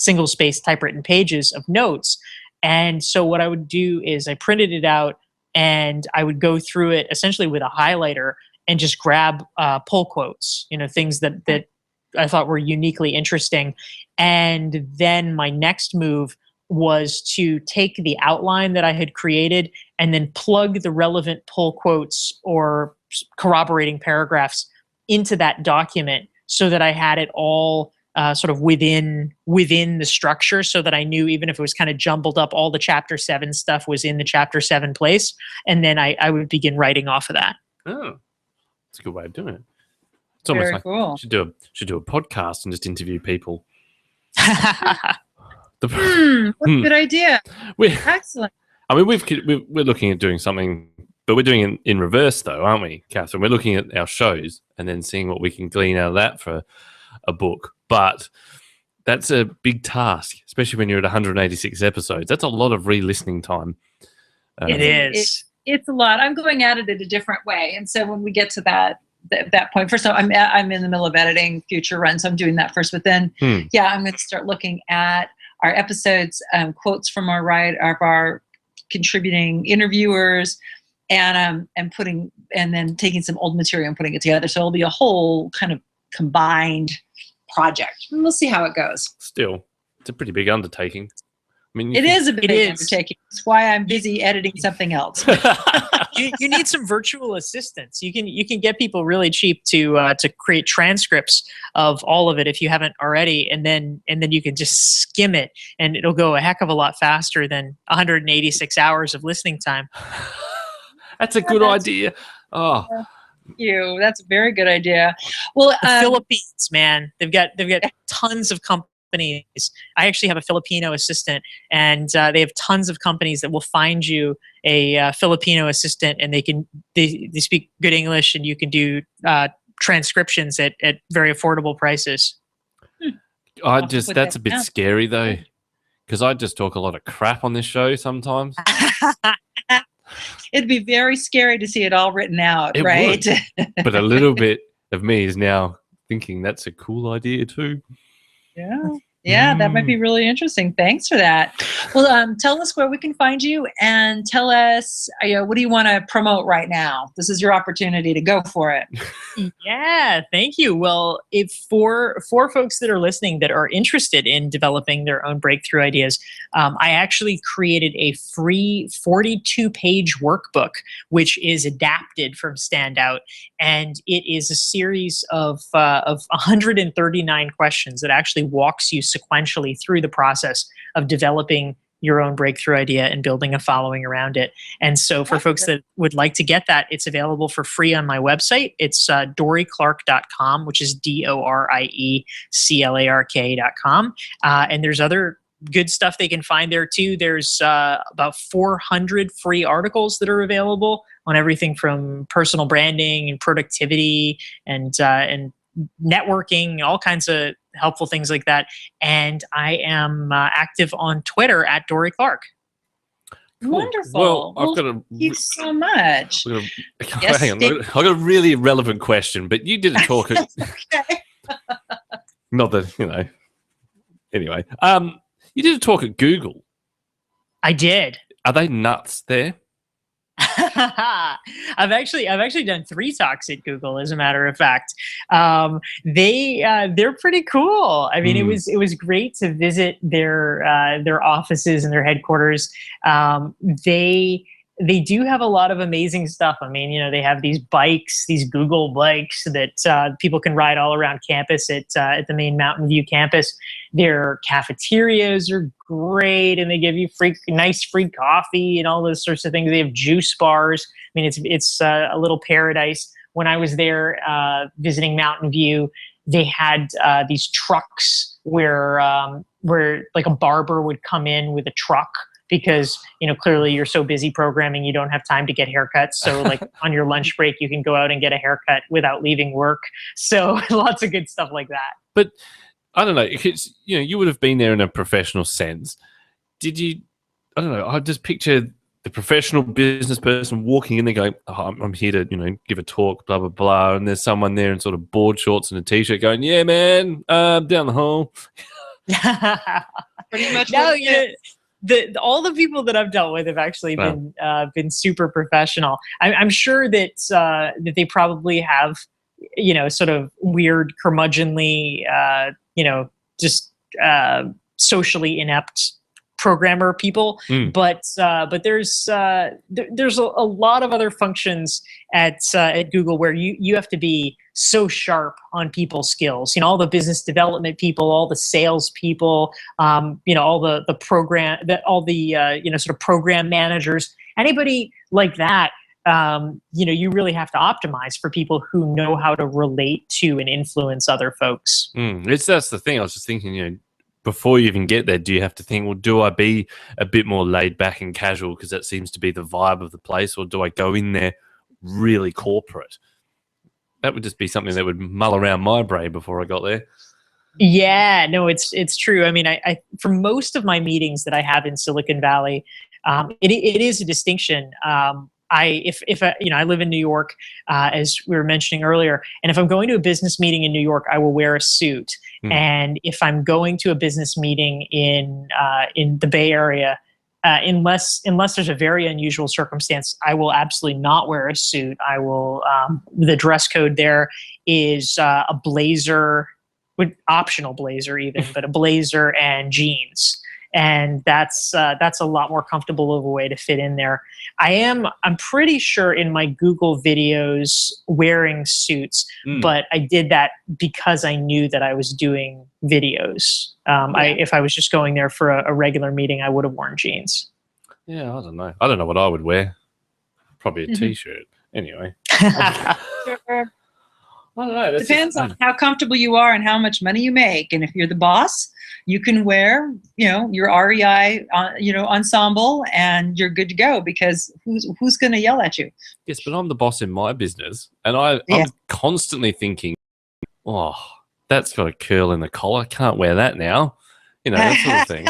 single space typewritten pages of notes. And so what I would do is I printed it out and I would go through it essentially with a highlighter and just grab pull quotes, things that I thought were uniquely interesting. And then my next move was to take the outline that I had created and then plug the relevant pull quotes or corroborating paragraphs into that document so that I had it all sort of within the structure, so that I knew even if it was kind of jumbled up, all the chapter 7 stuff was in the chapter 7 place. And then I would begin writing off of that. Oh, that's a good way of doing it. It's almost Very like cool. should do a podcast and just interview people. That's a good idea. Excellent. I mean, we're looking at doing something, but we're doing it in reverse, though, aren't we, Catherine? We're looking at our shows and then seeing what we can glean out of that for a book. But that's a big task, especially when you're at 186 episodes. That's a lot of re-listening time. It is. It's a lot. I'm going at it in a different way, and so when we get to that point, first of all, I'm in the middle of editing future run, so I'm doing that first. But then, I'm going to start looking at our episodes, quotes from our contributing interviewers, and then taking some old material and putting it together. So it'll be a whole kind of combined project. And we'll see how it goes. Still, it's a pretty big undertaking. I mean, it is a big undertaking. That's why I'm busy editing something else. You need some virtual assistants. You can get people really cheap to create transcripts of all of it if you haven't already, and then you can just skim it, and it'll go a heck of a lot faster than 186 hours of listening time. That's a good idea. Oh. Thank you. That's a very good idea. Well, the Philippines, man, they've got tons of companies. I actually have a Filipino assistant, and they have tons of companies that will find you a Filipino assistant, and they speak good English, and you can do transcriptions at very affordable prices. That's a bit scary though, because I just talk a lot of crap on this show sometimes. It'd be very scary to see it all written out, right? But a little bit of me is now thinking that's a cool idea too. Yeah, that might be really interesting. Thanks for that. Well, tell us where we can find you, and tell us, what do you want to promote right now? This is your opportunity to go for it. Yeah, thank you. Well, if for folks that are listening that are interested in developing their own breakthrough ideas, I actually created a free 42-page workbook, which is adapted from Standout, and it is a series of 139 questions that actually walks you sequentially through the process of developing your own breakthrough idea and building a following around it. And so for folks that would like to get that, it's available for free on my website. It's dorieclark.com, which is DORIECLARK.com. And there's other good stuff they can find there too. There's about 400 free articles that are available on everything from personal branding and productivity and networking, all kinds of helpful things like that. And I am active on Twitter at Dorie Clark. Cool. Wonderful. Well, thank you so much. Hang on, I've got a really relevant question, but you did a talk. Okay. Not that, Anyway, you did a talk at Google. I did. Are they nuts there? I've actually done 3 talks at Google, as a matter of fact. They're pretty cool. I mean, it was great to visit their offices and their headquarters. They do have a lot of amazing stuff. I mean, they have these bikes, these Google bikes that people can ride all around campus at the main Mountain View campus. Their cafeterias are great, and they give you nice free coffee and all those sorts of things. They have juice bars. I mean, it's a little paradise. When I was there visiting Mountain View, they had these trucks where like a barber would come in with a truck, because clearly you're so busy programming, you don't have time to get haircuts. So like on your lunch break, you can go out and get a haircut without leaving work. So lots of good stuff like that. But I don't know, because you would have been there in a professional sense. Did you? I don't know. I just picture the professional business person walking in there going, I'm here to give a talk, blah blah blah, and there's someone there in sort of board shorts and a t-shirt going, yeah man, down the hall. Pretty much. No, what it is. all the people that I've dealt with have actually been super professional. I'm sure that that they probably have, sort of weird, curmudgeonly, just socially inept programmer people, but there's a lot of other functions at Google where you have to be so sharp on people skills. All the business development people, all the sales people, all the program sort of program managers, anybody like that. You really have to optimize for people who know how to relate to and influence other folks. That's the thing. I was just thinking, before you even get there, do you have to think, well, do I be a bit more laid back and casual because that seems to be the vibe of the place, or do I go in there really corporate? That would just be something that would mull around my brain before I got there. Yeah, no, it's true. I mean, I for most of my meetings that I have in Silicon Valley, it is a distinction. I live in New York, as we were mentioning earlier, and if I'm going to a business meeting in New York, I will wear a suit. And if I'm going to a business meeting in the Bay Area, unless there's a very unusual circumstance, I will absolutely not wear a suit. I will. The dress code there is a blazer, optional blazer even, but a blazer and jeans. And that's a lot more comfortable of a way to fit in there. I'm pretty sure in my Google videos wearing suits, but I did that because I knew that I was doing videos. If I was just going there for a regular meeting, I would have worn jeans. Yeah, I don't know. I don't know what I would wear. Probably a t-shirt. Anyway. Sure. I don't know. Depends on how comfortable you are and how much money you make. And if you're the boss, you can wear, your REI, ensemble, and you're good to go, because who's going to yell at you? Yes, but I'm the boss in my business, and I'm constantly thinking, oh, that's got a curl in the collar. Can't wear that now. That sort of thing.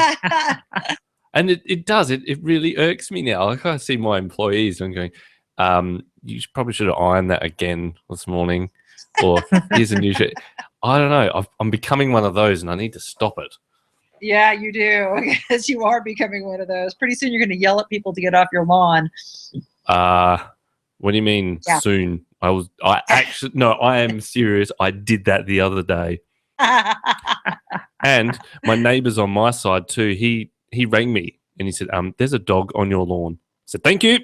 And it does. It really irks me now. Like, I see my employees and I'm going, you probably should have ironed that again this morning. Or here's a new shirt. I don't know. I'm becoming one of those, and I need to stop it. Yeah, you do, because you are becoming one of those. Pretty soon, you're going to yell at people to get off your lawn. What do you mean soon? I am serious. I did that the other day, and my neighbour's on my side too. He rang me and he said, "There's a dog on your lawn." I said, "Thank you."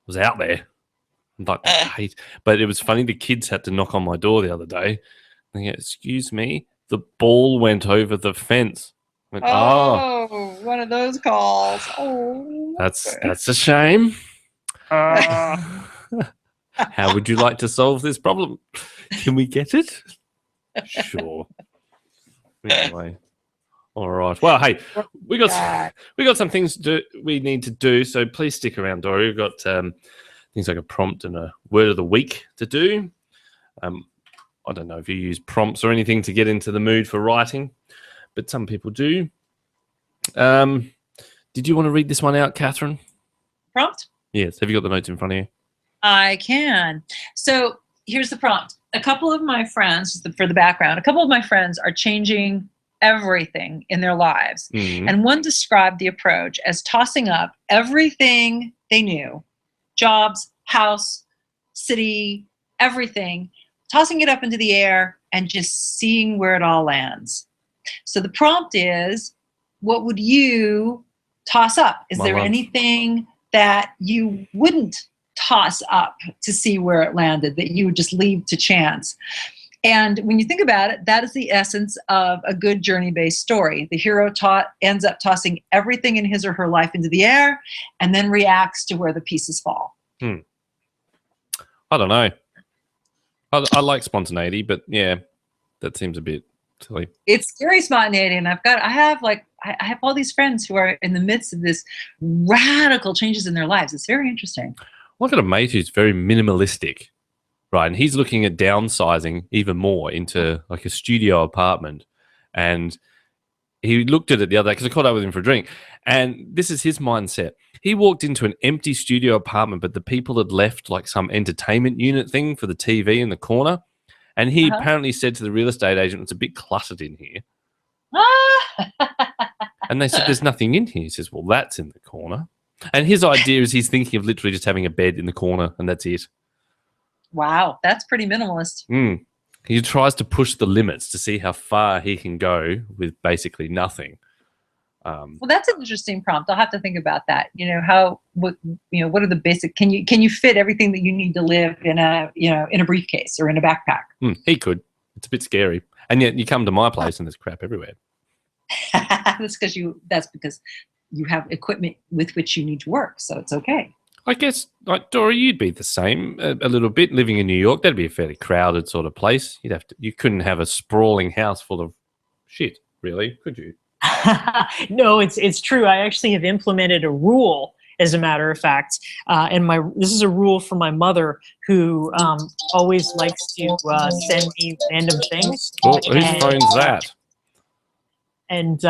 Was out there. But it was funny. The kids had to knock on my door the other day. They go, "Excuse me, the ball went over the fence." I went, one of those calls. Oh, that's a shame. How would you like to solve this problem? Can we get it? Sure. Anyway. All right. Well, hey, we got some things we need to do, so please stick around, Dorie. We've got things like a prompt and a word of the week to do. I don't know if you use prompts or anything to get into the mood for writing, but some people do. Did you want to read this one out, Catherine? Prompt? Yes. Have you got the notes in front of you? I can. So here's the prompt. A couple of my friends, for the background, are changing everything in their lives. And one described the approach as tossing up everything they knew, jobs, house, city, everything, tossing it up into the air and just seeing where it all lands. So the prompt is, what would you toss up? Is there anything that you wouldn't toss up to see where it landed, that you would just leave to chance? And when you think about it, that is the essence of a good journey-based story. The hero ends up tossing everything in his or her life into the air and then reacts to where the pieces fall. I don't know. I like spontaneity, but yeah, that seems a bit silly. It's scary spontaneity, and I have all these friends who are in the midst of this radical changes in their lives. It's very interesting. I've got a mate who's very minimalistic. Right, and he's looking at downsizing even more into like a studio apartment, and he looked at it the other day because I caught up with him for a drink. And this is his mindset. He walked into an empty studio apartment, but the people had left like some entertainment unit thing for the TV in the corner. And he apparently said to the real estate agent, it's a bit cluttered in here. And they said, there's nothing in here. He says, well, that's in the corner. And his idea is he's thinking of literally just having a bed in the corner and that's it. Wow, that's pretty minimalist. He tries to push the limits to see how far he can go with basically nothing. Well, that's an interesting prompt. I'll have to think about that. What are the basic? Can you fit everything that you need to live in a briefcase or in a backpack? He could. It's a bit scary, and yet you come to my place and there's crap everywhere. That's because you have equipment with which you need to work, so it's okay. I guess, like Dorie, you'd be the same a little bit. Living in New York, that'd be a fairly crowded sort of place. You couldn't have a sprawling house full of shit, really, could you? No, it's true. I actually have implemented a rule, as a matter of fact, and this is a rule from my mother, who always likes to send me random things. Oh, whose phone's that? And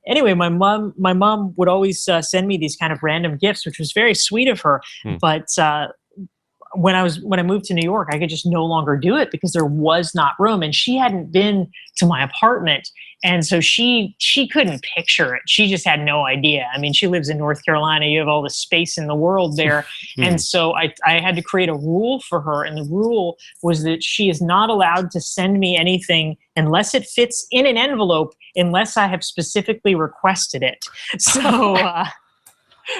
anyway, my mom would always send me these kind of random gifts, which was very sweet of her. But when I moved to New York, I could just no longer do it because there was not room, and she hadn't been to my apartment. And so she couldn't picture it. She just had no idea. I mean, she lives in North Carolina. You have all the space in the world there. And so I had to create a rule for her. And the rule was that she is not allowed to send me anything unless it fits in an envelope, unless I have specifically requested it. So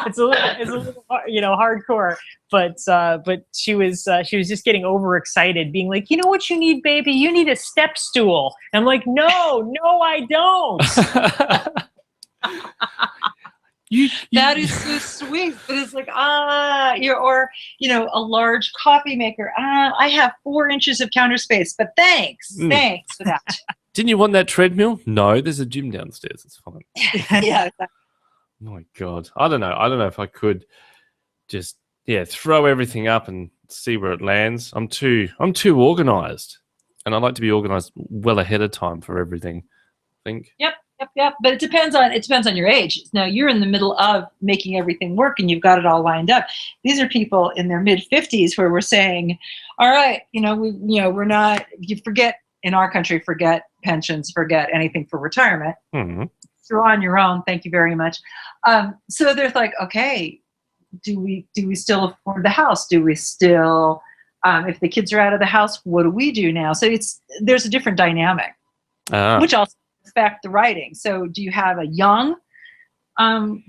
it's a little hardcore. But she was just getting overexcited, being like, you know what you need, baby? You need a step stool. And I'm like, no, I don't. That is so sweet. But it's like, a large coffee maker. I have 4 inches of counter space, but thanks for that. Didn't you want that treadmill? No, there's a gym downstairs. It's fine. Yeah. Exactly. Oh my God. I don't know if I could just throw everything up and see where it lands. I'm too organized, and I like to be organized well ahead of time for everything, I think. Yep. But it depends on your age. Now you're in the middle of making everything work and you've got it all lined up. These are people in their mid-50s where we're saying, all right, we're not, you forget in our country, forget pensions, forget anything for retirement. You're on your own. Thank you very much. So there's like, okay, do we still afford the house? Do we still, if the kids are out of the house, what do we do now? So there's a different dynamic, which also affect the writing. So do you have a young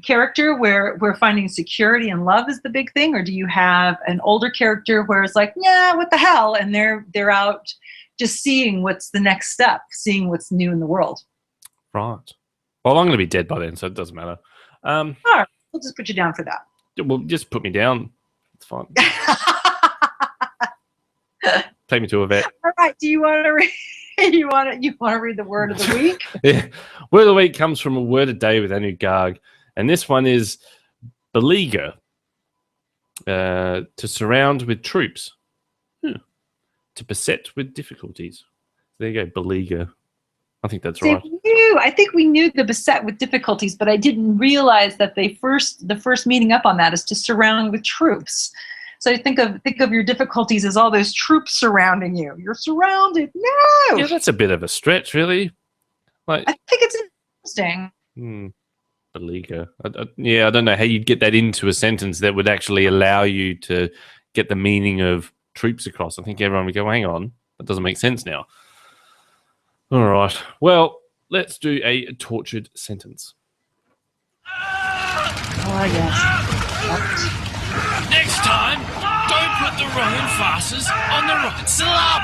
character where finding security and love is the big thing, or do you have an older character where it's like, yeah, what the hell, and they're out just seeing what's the next step, seeing what's new in the world? Right. Well, I'm going to be dead by then, so it doesn't matter. All right, we'll just put you down for that. Well, just put me down. It's fine. Take me to a vet. All right. Do you want to read? You want to read the word of the week? Yeah. Word of the week comes from a word a day with Anu Garg, and this one is beleaguer. To surround with troops. To beset with difficulties. There you go, beleaguer. I think that's right. I think we knew the beset with difficulties, but I didn't realize that the first meeting up on that is to surround with troops. So think of your difficulties as all those troops surrounding you. You're surrounded. No. Yeah, that's a bit of a stretch, really. Like, I think it's interesting. Beleaguer. I don't know how you'd get that into a sentence that would actually allow you to get the meaning of troops across. I think everyone would go, hang on, that doesn't make sense now. All right. Well, let's do a tortured sentence. Oh, yes. Next time, don't put the Roman farces on the right slab.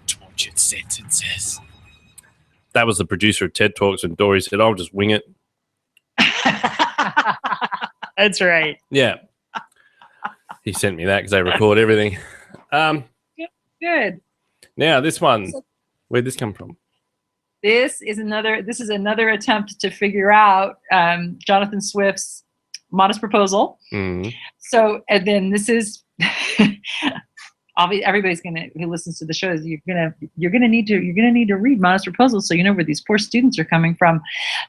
Tortured sentences. That was the producer of TED Talks, and Dorie said, I'll just wing it. That's right. Yeah. He sent me that because they record everything. Good. Now, this one, where'd this come from? This is another attempt to figure out Jonathan Swift's Modest Proposal. Mm-hmm. So, and then this is everybody's who listens to the shows, you're gonna need to read Modest Proposals so you know where these poor students are coming from.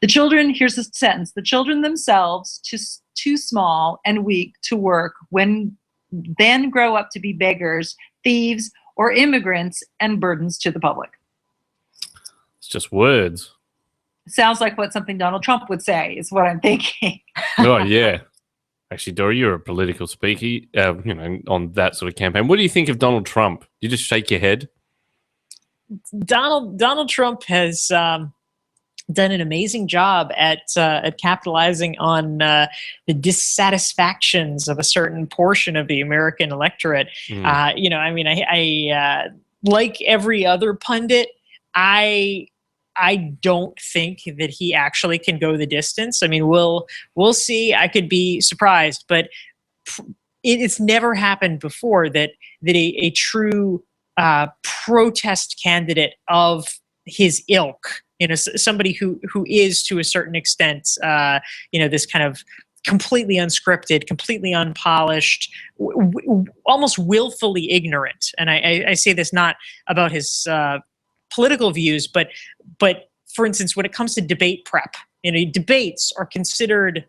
The children, here's a sentence: the children themselves too small and weak to work then grow up to be beggars, thieves, or immigrants and burdens to the public. It's just words. Sounds like what something Donald Trump would say, is what I'm thinking. Oh, yeah. Actually, Dorie, you're a political speaker, on that sort of campaign. What do you think of Donald Trump? You just shake your head? Donald Trump has done an amazing job at capitalizing on the dissatisfactions of a certain portion of the American electorate. I like every other pundit, I don't think that he actually can go the distance. I mean, we'll see. I could be surprised, but it's never happened before that a true protest candidate of his ilk, somebody who is to a certain extent, this kind of completely unscripted, completely unpolished, almost willfully ignorant. And I say this not about his political views, but for instance, when it comes to debate prep, debates are considered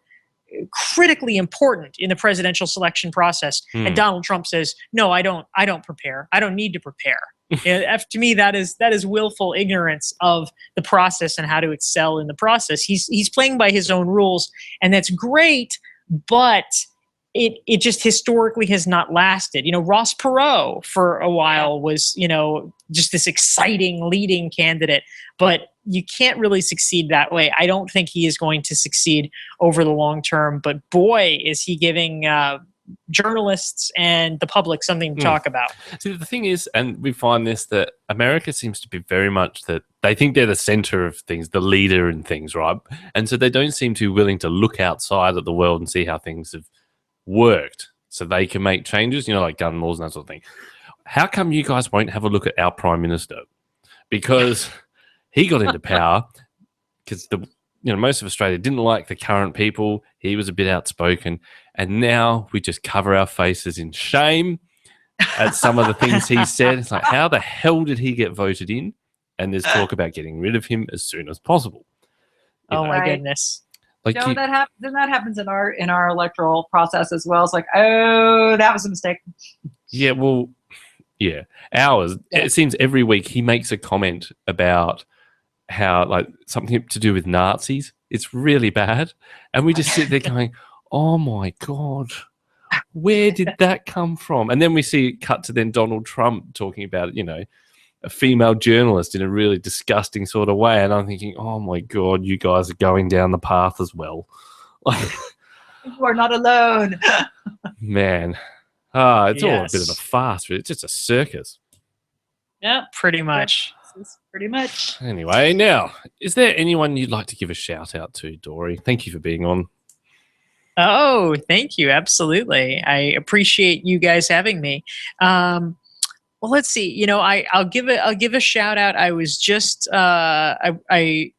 critically important in the presidential selection process. And Donald Trump says, no, I don't prepare. I don't need to prepare. To me, that is willful ignorance of the process and how to excel in the process. He's playing by his own rules, and that's great, but it just historically has not lasted. Ross Perot for a while was, just this exciting leading candidate, but you can't really succeed that way. I don't think he is going to succeed over the long term, but boy, is he giving journalists and the public something to talk about. See, the thing is, and we find this, that America seems to be very much that they think they're the center of things, the leader in things, right? And so they don't seem too willing to look outside at the world and see how things have worked so they can make changes, like gun laws and that sort of thing. How come you guys won't have a look at our Prime Minister? Because he got into power because most of Australia didn't like the current people. He was a bit outspoken, and now we just cover our faces in shame at some of the things he said. It's like, how the hell did he get voted in? And there's talk about getting rid of him as soon as possible. My goodness. That happens. Then that happens in our electoral process as well. It's like, oh, that was a mistake. Yeah, well, yeah. Ours. Yeah. It seems every week he makes a comment about how something to do with Nazis. It's really bad, and we just sit there going, "Oh my god, where did that come from?" And then we see it cut to then Donald Trump talking about a female journalist in a really disgusting sort of way, and I'm thinking, oh my god, you guys are going down the path as well. You are not alone. Man, it's all a bit of a farce. It's just a circus. Yeah, pretty much. Pretty much. Anyway, now, is there anyone you'd like to give a shout out to, Dorie? Thank you for being on. Oh, thank you. Absolutely. I appreciate you guys having me. Well, let's see. I'll give a shout out. I was just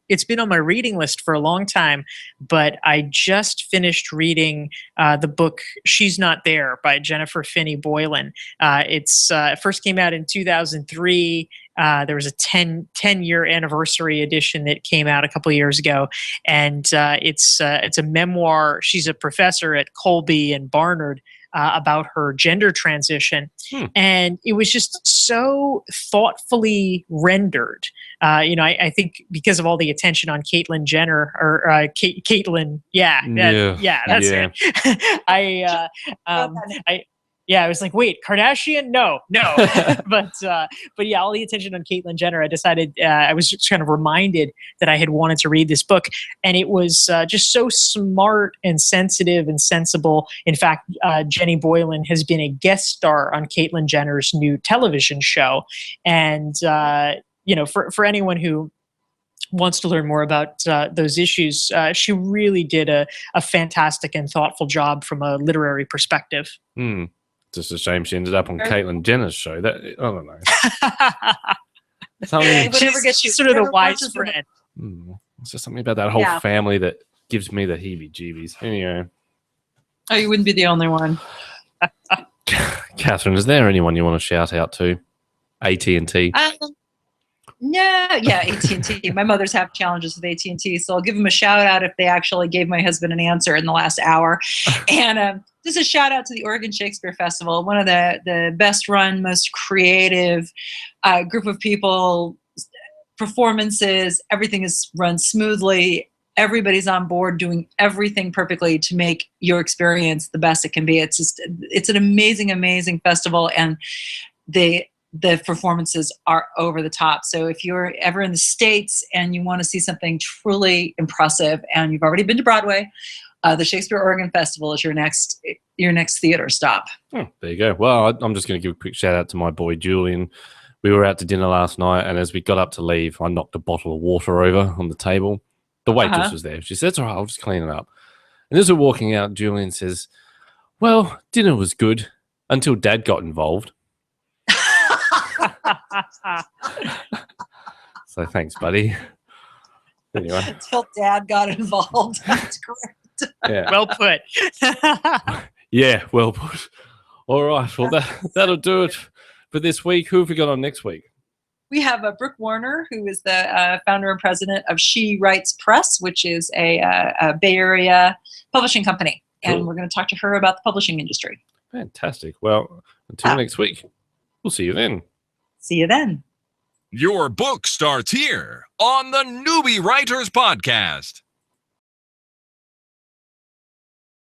it's been on my reading list for a long time, but I just finished reading the book "She's Not There" by Jennifer Finney Boylan. It first came out in 2003. There was a 10-year anniversary edition that came out a couple of years ago, and it's a memoir. She's a professor at Colby and Barnard. About her gender transition. And it was just so thoughtfully rendered. I think because of all the attention on Caitlyn Jenner or Caitlyn. That's it. I was like, wait, Kardashian? No. but yeah, all the attention on Caitlyn Jenner, I decided I was just kind of reminded that I had wanted to read this book. And it was just so smart and sensitive and sensible. In fact, Jenny Boylan has been a guest star on Caitlyn Jenner's new television show. And, for anyone who wants to learn more about those issues, she really did a fantastic and thoughtful job from a literary perspective. Just a shame she ended up on Caitlyn Jenner's show. That I don't know. She's sort of the wise friend. It's just something about that whole family that gives me the heebie-jeebies. Anyway. Oh, you wouldn't be the only one. Catherine, is there anyone you want to shout out to? AT&T. Yeah, AT&T. My mother's having challenges with AT&T, so I'll give them a shout out if they actually gave my husband an answer in the last hour. And just a shout out to the Oregon Shakespeare Festival, one of the best run, most creative group of people, performances. Everything is run smoothly. Everybody's on board doing everything perfectly to make your experience the best it can be. It's an amazing, amazing festival, and the performances are over the top. So if you're ever in the States and you want to see something truly impressive and you've already been to Broadway, the Shakespeare Oregon Festival is your next theater stop. Oh, there you go. Well, I'm just going to give a quick shout out to my boy Julian. We were out to dinner last night, and as we got up to leave, I knocked a bottle of water over on the table. The waitress was there. She said, "It's all right, I'll just clean it up." And as we're walking out, Julian says, "Well, dinner was good until Dad got involved." So thanks, buddy. Anyway. Until Dad got involved. That's great. Yeah. Well put. Yeah, well put. All right. Well, that'll do it for this week. Who have we got on next week? We have Brooke Warner, who is the founder and president of She Writes Press, which is a Bay Area publishing company. Cool. And we're going to talk to her about the publishing industry. Fantastic. Well, until next week, we'll see you then. See you then. Your book starts here on the Newbie Writers Podcast.